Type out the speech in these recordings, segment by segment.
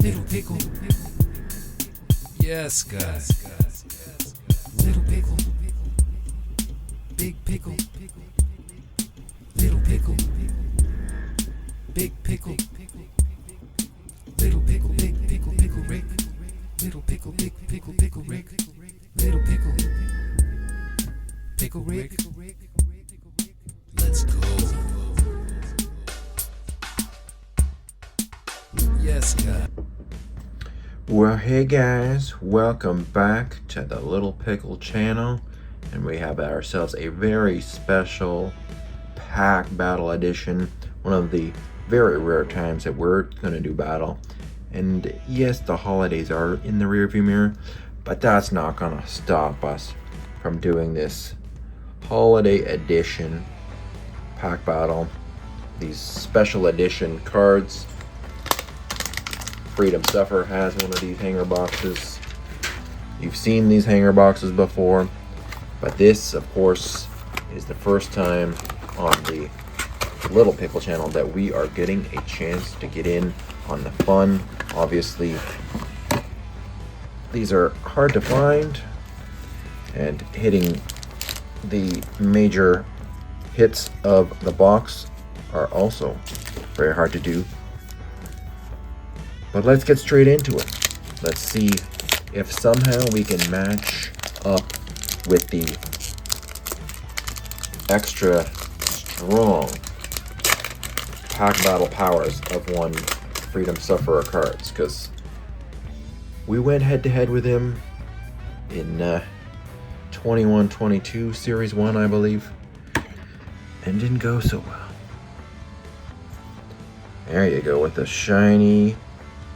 Little Pickle. Yes, guys. Little Pickle. Big Pickle. Little Pickle. Big Pickle. Little Pickle, Big Pickle, Pickle Rick. Little Pickle, Big Pickle, Pickle Rick. Little Pickle, Pickle Rick. Let's go. Yes, God. Well, hey guys, welcome back to the Little Pickle channel, and we have ourselves a very special pack battle edition, one of the very rare times that we're going to do battle. And yes, the holidays are in the rearview mirror, but that's not going to stop us from doing this holiday edition pack battle. These special edition cards. Freedom Sufferer has one of these hanger boxes. You've seen these hanger boxes before, but this, of course, is the first time on the Little Pickle channel that we are getting a chance to get in on the fun. Obviously, these are hard to find, and hitting the major hits of the box are also very hard to do. But let's get straight into it. Let's see if somehow we can match up with the extra strong pack battle powers of one Freedom Sufferer cards, because we went head to head with him in 21-22 Series 1, I believe, and didn't go so well. There you go with the shiny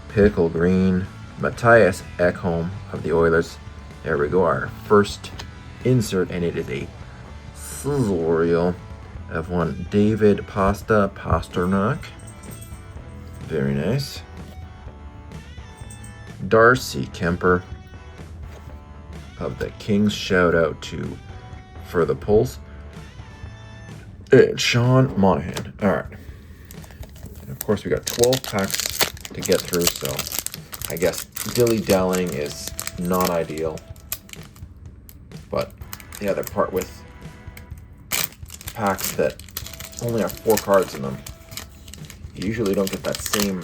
Pickle Green Matthias Ekholm of the Oilers. There we go, our first insert, and it is a sizzle reel of one David Pasternak. Very nice. Darcy Kemper of the Kings. Shout out to For the Pulse. And Sean Monahan. Alright. And of course we got 12 packs to get through, so I guess dilly-dallying is not ideal. But the other part with packs that only have 4 cards in them, you usually don't get that same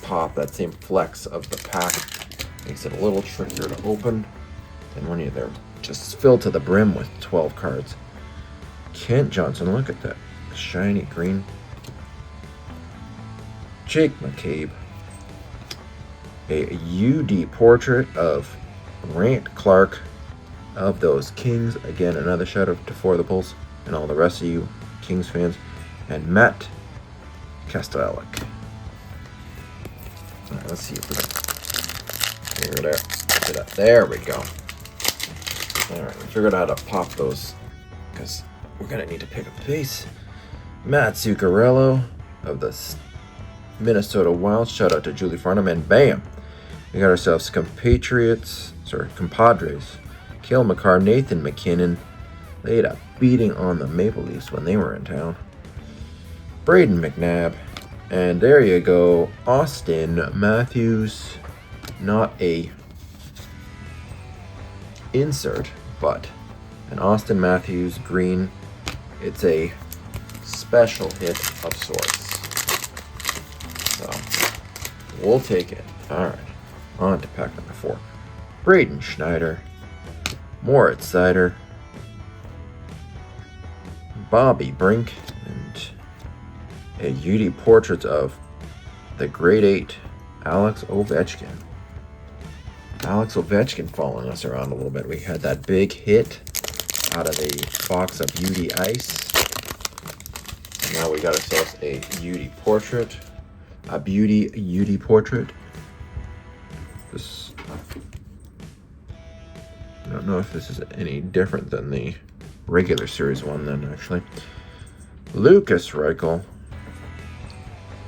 pop, that same flex of the pack. Makes it a little trickier to open than when they're just filled to the brim with 12 cards. Kent Johnson, look at that shiny green. Jake McCabe. A UD portrait of Grant Clark of those Kings. Again, another shout out to For the Pulse and all the rest of you Kings fans. And Matt Kastelic. Alright, let's see if we can figure it out. There we go. Alright, we figured out how to pop those, because we're going to need to pick up the pace. Matt Zuccarello of the Minnesota Wild. Shout out to Julie Farnham, and bam, we got ourselves compadres. Cale Makar, Nathan McKinnon. They had a beating on the Maple Leafs when they were in town. Braden McNabb, and there you go, Austin Matthews. Not a insert, but an Austin Matthews green. It's a special hit of sorts. So, we'll take it. Alright, on to pack number 4. Braden Schneider, Moritz Seider, Bobby Brink, and a UD portrait of the Grade 8, Alex Ovechkin. Alex Ovechkin following us around a little bit. We had that big hit out of the box of UD Ice. And now we got ourselves a UD portrait. A beauty UD portrait. This, I don't know if this is any different than the regular Series 1 then, actually. Lucas Reichel,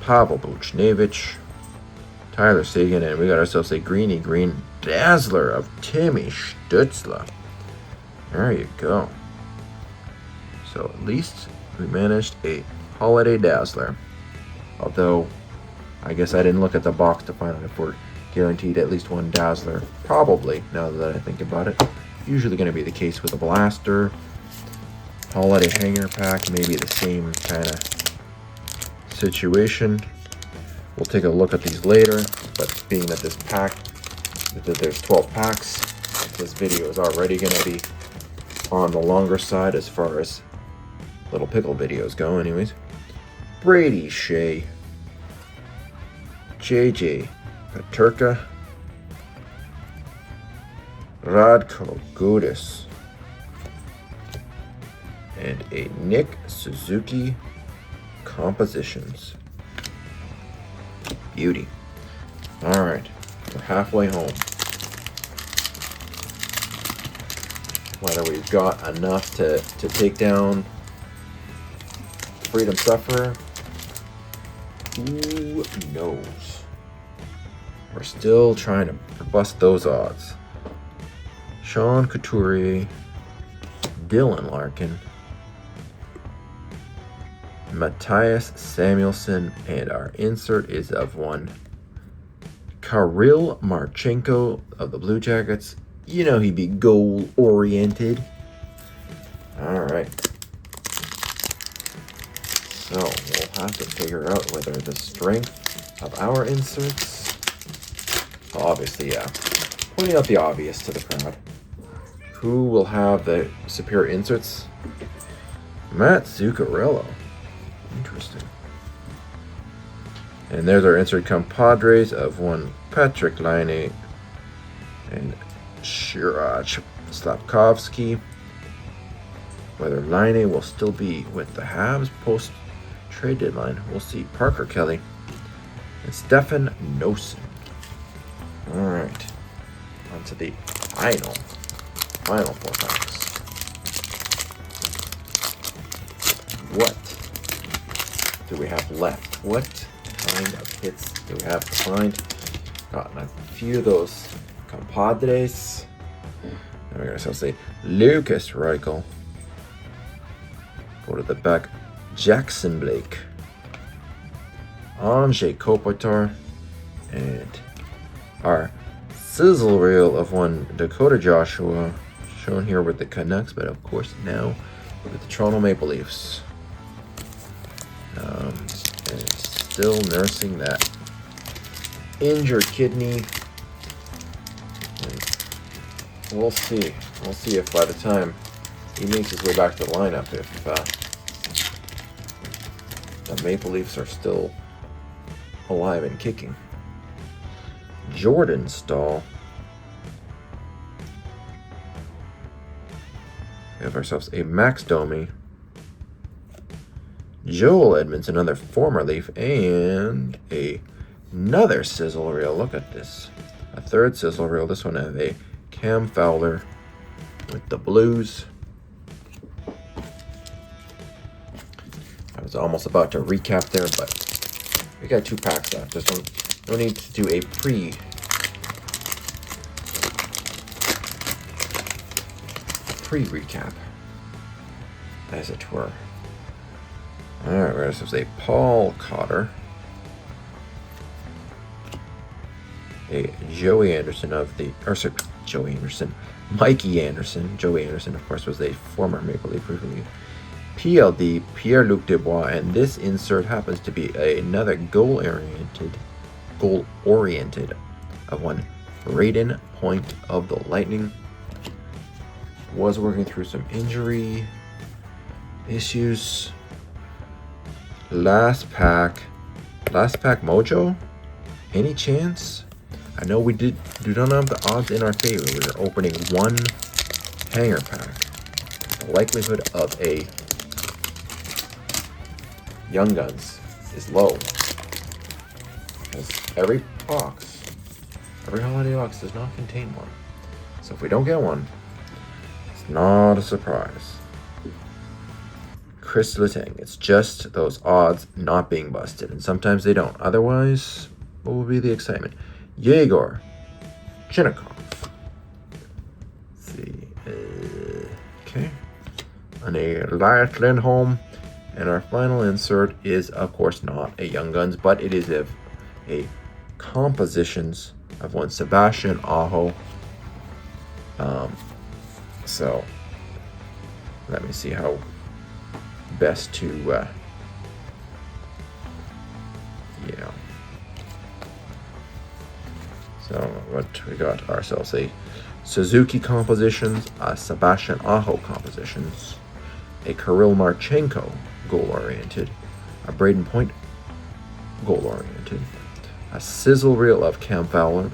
Pavel Buchnevich, Tyler Seguin, and we got ourselves a greeny green Dazzler of Timmy Stützle. There you go. So at least we managed a holiday Dazzler. Although I guess I didn't look at the box to find out if we're guaranteed at least one Dazzler. Probably, now that I think about it. Usually going to be the case with a blaster. Holiday hanger pack, maybe the same kind of situation. We'll take a look at these later, but being that this pack, that there's 12 packs, this video is already going to be on the longer side as far as Little Pickle videos go anyways. Brady Shea, JJ Paterka, Radko Gudas, and a Nick Suzuki Compositions. Beauty. Alright, we're halfway home. Whether we've got enough to take down Freedom Sufferer, who knows? We're still trying to bust those odds. Sean Couturier, Dylan Larkin, Matthias Samuelson, and our insert is of one Kirill Marchenko of the Blue Jackets. You know he'd be goal-oriented. Alright. So, we'll have to figure out whether the strength of our inserts... Obviously, yeah. Pointing out the obvious to the crowd. Who will have the superior inserts? Matt Zuccarello. Interesting. And there's our insert compadres of one Patrick Laine and Shirach Slapkovsky. Whether Laine will still be with the Habs post trade deadline, we'll see. Parker Kelly and Stefan Nosen. Alright. On to the final 4 packs. What do we have left? What kind of hits do we have to find? Gotten a few of those compadres. Now we got ourselves a Lucas Reichel. Go to the back. Jackson Blake. Anze Kopitar. And our sizzle reel of one Dakota Joshua. Shown here with the Canucks, but of course now with the Toronto Maple Leafs. And still nursing that injured kidney. And we'll see. We'll see if by the time he makes his way back to the lineup, if the Maple Leafs are still alive and kicking. Jordan Stahl. We have ourselves a Max Domi. Joel Edmonds, another former Leaf, and another sizzle reel. Look at this. A third sizzle reel. This one has a Cam Fowler with the Blues. I was almost about to recap there, but we got 2 packs left. Just no need to do a pre-recap, as it were. Alright, we're going to say Paul Cotter, a Joey Anderson of the, Mikey Anderson. Joey Anderson, of course, was a former Maple Leaf briefly. PLD, Pierre-Luc Dubois, and this insert happens to be another goal-oriented of one Braden Point of the Lightning. Was working through some injury issues. Last pack mojo? Any chance? I know we do not have the odds in our favor. We're opening one hanger pack. The likelihood of a Young Guns is low. Because every holiday box does not contain one. So if we don't get one, it's not a surprise. Chris Letang, it's just those odds not being busted, and sometimes they don't. Otherwise, what will be the excitement? Yegor Chinnikov. Let's see. Okay. And a Elias Lindholm. And our final insert is, of course, not a Young Guns, but it is of a compositions of one Sebastian Aho. So let me see how best to so what we got ourselves: a Suzuki compositions, a Sebastian Aho compositions, a Kirill Marchenko goal-oriented, a Braden Point goal-oriented, a sizzle reel of Cam Fowler,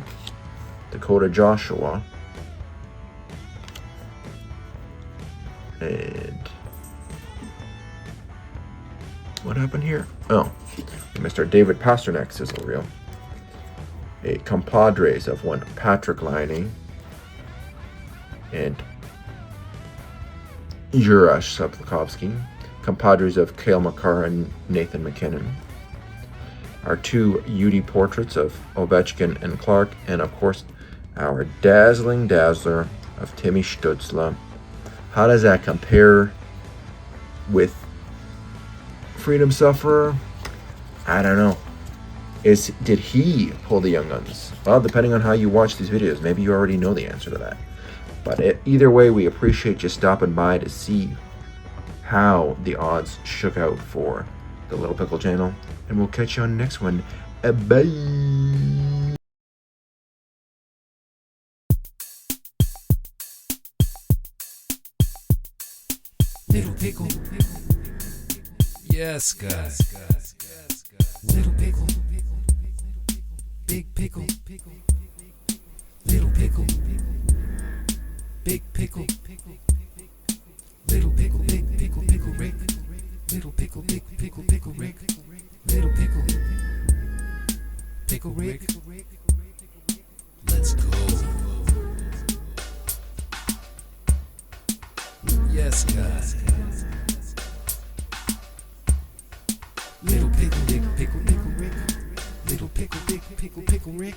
Dakota Joshua, and what happened here? Oh, Mr. David Pasternak sizzle reel, a Compadres of one Patrick Laine, and Juraj Slavkovsky, Compadres of Cale Makar and Nathan McKinnon, our two UD portraits of Ovechkin and Clark, and of course our dazzling dazzler of Timmy Stutzla. How does that compare with Freedom Sufferer? I don't know. Did he pull the Young Guns? Well, depending on how you watch these videos, maybe you already know the answer to that. But either way, we appreciate you stopping by to see how the odds shook out for the Little Pickle channel. And we'll catch you on the next one. Bye! Little Pickle. Yes, God. Little Pickle. Big Pickle. Little Pickle. Big Pickle. Little Pickle, Big Pickle, Pickle Rick. Little Pickle, Big Pickle, Pickle Rick. Little Pickle, Pickle Rick. Let's go. Yes, God. Little Pickle, Big Pickle, Pickle Rick. Little Pickle, Big Pickle, Pickle Rick.